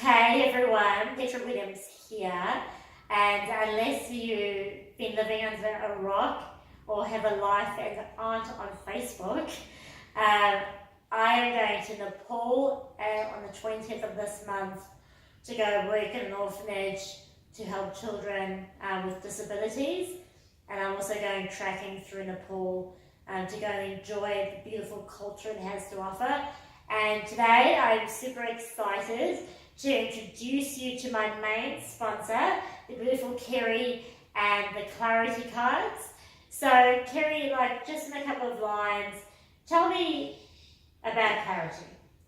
Hey everyone, Petra here, and unless you've been living under a rock or have a life and aren't on Facebook, I am going to Nepal on the 20th of this month to go work in an orphanage to help children with disabilities, and I'm also going trekking through Nepal to go and enjoy the beautiful culture it has to offer. And today I'm super excited to introduce you to my main sponsor, the beautiful Kerry and the Clarity cards. So Kerry, just in a couple of lines, tell me about Clarity.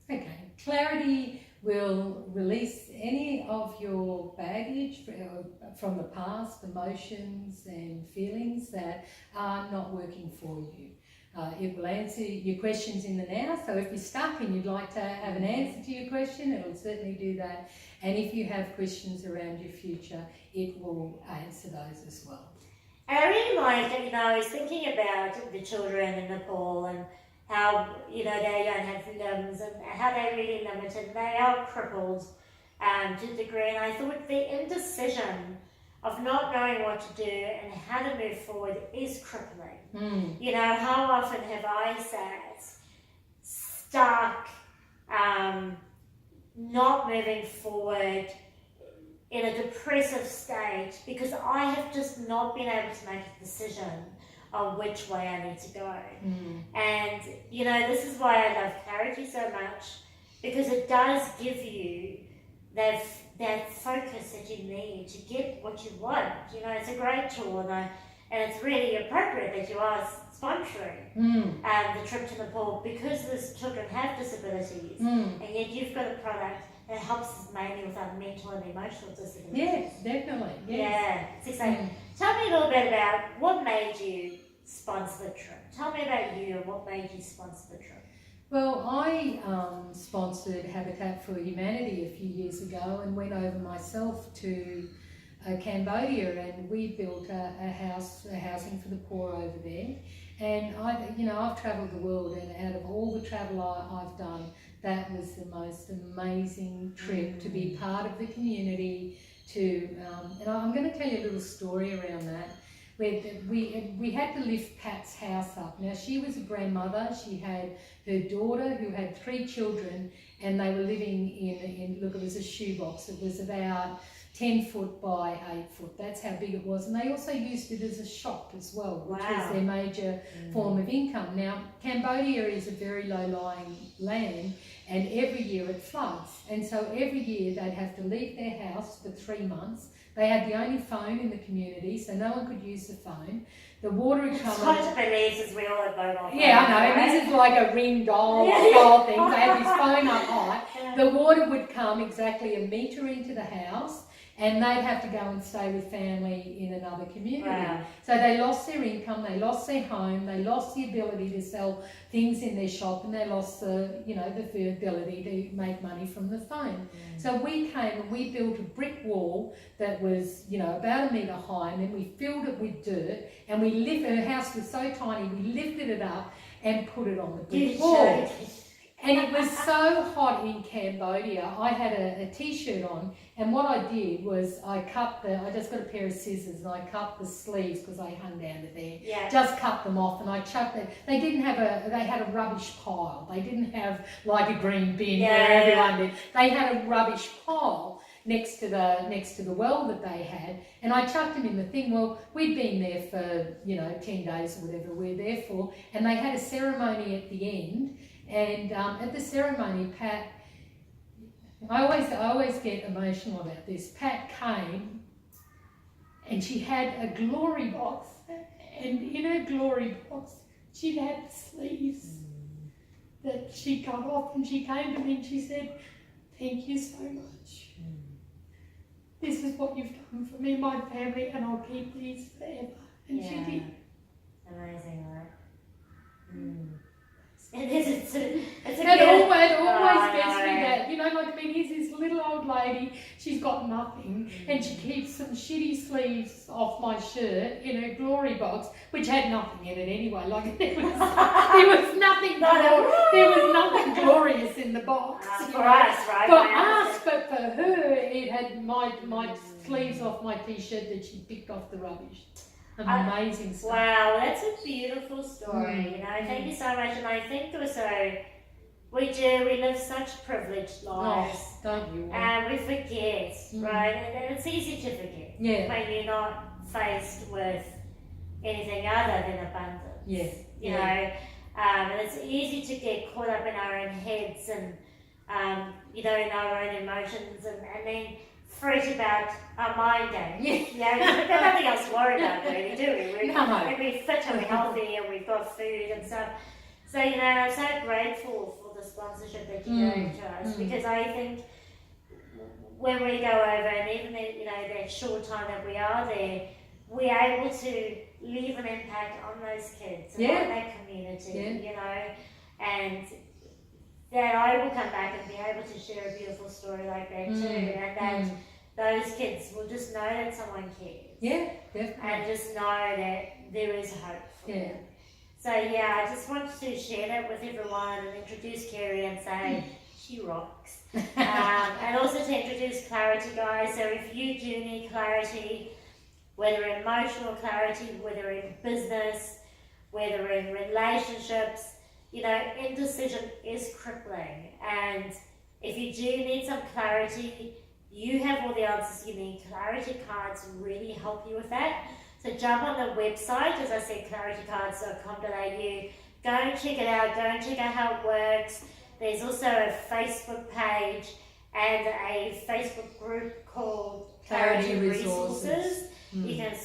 Okay, Clarity will release any of your baggage from the past, emotions and feelings that are not working for you. It will answer your questions in the now, so if you're stuck and you'd like to have an answer to your question, it will certainly do that. And if you have questions around your future, it will answer those as well. And I really I was thinking about the children in Nepal and how, they don't have limbs and how they're really limited. They are crippled to a degree, and I thought the indecision of not knowing what to do and how to move forward is crippling. How often have I sat stuck, not moving forward in a depressive state because I have just not been able to make a decision on which way I need to go. And, this is why I love Clarity so much, because it does give you that focus that you need to get what you want. It's a great tool, and it's really appropriate that you are sponsoring the trip to Nepal because these children have disabilities, and yet you've got a product that helps us mainly with our mental and emotional disabilities. Yes, definitely. Yes. Yeah, it's exciting. Tell me a little bit about what made you sponsor the trip. Tell me about you and what made you sponsor the trip. Well, I sponsored Habitat for Humanity a few years ago and went over myself to Cambodia, and we built a housing for the poor over there. And I've travelled the world, and out of all the travel I've done, that was the most amazing trip to be part of the community. And I'm going to tell you a little story around that. We had to lift Pat's house up. Now, she was a grandmother. She had her daughter who had 3 children, and they were living in look, it was a shoebox. It was about 10 foot by 8 foot. That's how big it was. And they also used it as a shop as well, which was their major form of income. Now, Cambodia is a very low-lying land, and every year it floods. And so every year they'd have to leave their house for 3 months. They had the only phone in the community, so no one could use the phone. The water would come. It's hard to believe since we all have mobile phones. Yeah, I know. Right? This is like a ring doll style thing. They had this phone up high. The water would come exactly a metre into the house, and they'd have to go and stay with family in another community. Wow. So they lost their income, they lost their home, they lost the ability to sell things in their shop, and they lost the ability to make money from the phone. So we came and we built a brick wall that was, about 1 metre high, and then we filled it with dirt, and her house was so tiny, we lifted it up and put it on the brick wall. And it was so hot in Cambodia, I had a t-shirt on, and what I did was I just got a pair of scissors and I cut the sleeves because they hung down to there. Yeah. Just cut them off, and I chucked them. They had a rubbish pile. They didn't have like a green bin where everyone did. They had a rubbish pile next to the well that they had, and I chucked them in the thing. Well, we'd been there for 10 days or whatever we're there for, and they had a ceremony at the end. And at the ceremony, Pat, I always get emotional about this. Pat came and she had a glory box, and in her glory box she'd had sleeves that she cut off, and she came to me and she said, "Thank you so much. This is what you've done for me and my family, and I'll keep these forever." And she did. Amazing, right? It is. It's a It good. always Oh, gets me no. that, like, here's this little old lady, she's got nothing, and she keeps some shitty sleeves off my shirt in her glory box, which had nothing in it anyway. Like, there was nothing, there was nothing glorious in the box. For us, right? For us, but for her, it had my sleeves off my t-shirt that she picked off the rubbish. Amazing stuff. Wow, that's a beautiful story. Thank you so much. And I think also we live such privileged lives. Oh, don't you? And we forget, right? And it's easy to forget when you're not faced with anything other than abundance. You know, and it's easy to get caught up in our own heads and in our own emotions, and then fret about our mind games. We've got nothing else to worry about, really, do we? We're fit and we're healthy and we've got food and stuff. So, I'm so grateful for the sponsorship that you're doing to us, because I think when we go over, and even that short time that we are there, we're able to leave an impact on those kids and on that community, and that I will come back and be able to share a beautiful story like that too, and that those kids will just know that someone cares. Yeah, definitely. And just know that there is hope for them. So I just wanted to share that with everyone and introduce Kerry and say she rocks. And also to introduce clarity, guys. So if you do need clarity, whether emotional clarity, whether in business, whether in relationships, indecision is crippling. And if you do need some clarity, you have all the answers you need. Clarity cards really help you with that. So jump on the website, as I said, claritycards.com.au. Go and check it out. Go and check out how it works. There's also a Facebook page and a Facebook group called Clarity Resources. You can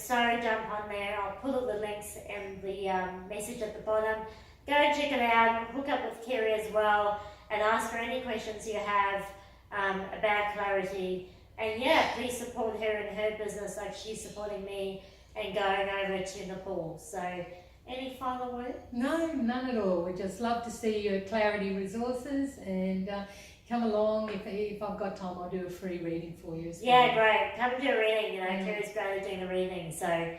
jump on there. I'll put all the links in the message at the bottom. Go and check it out. Hook up with Kerry as well and ask her any questions you have about clarity. And please support her in her business like she's supporting me and going over to Nepal. So, any final words? No, none at all. We just love to see you at Clarity Resources, and come along. If I've got time, I'll do a free reading for you as well. Yeah, great. Come and do a reading. Kerry's great at doing a reading. So,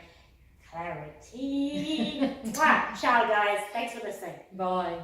clarity. Ciao, guys. Thanks for listening. Bye.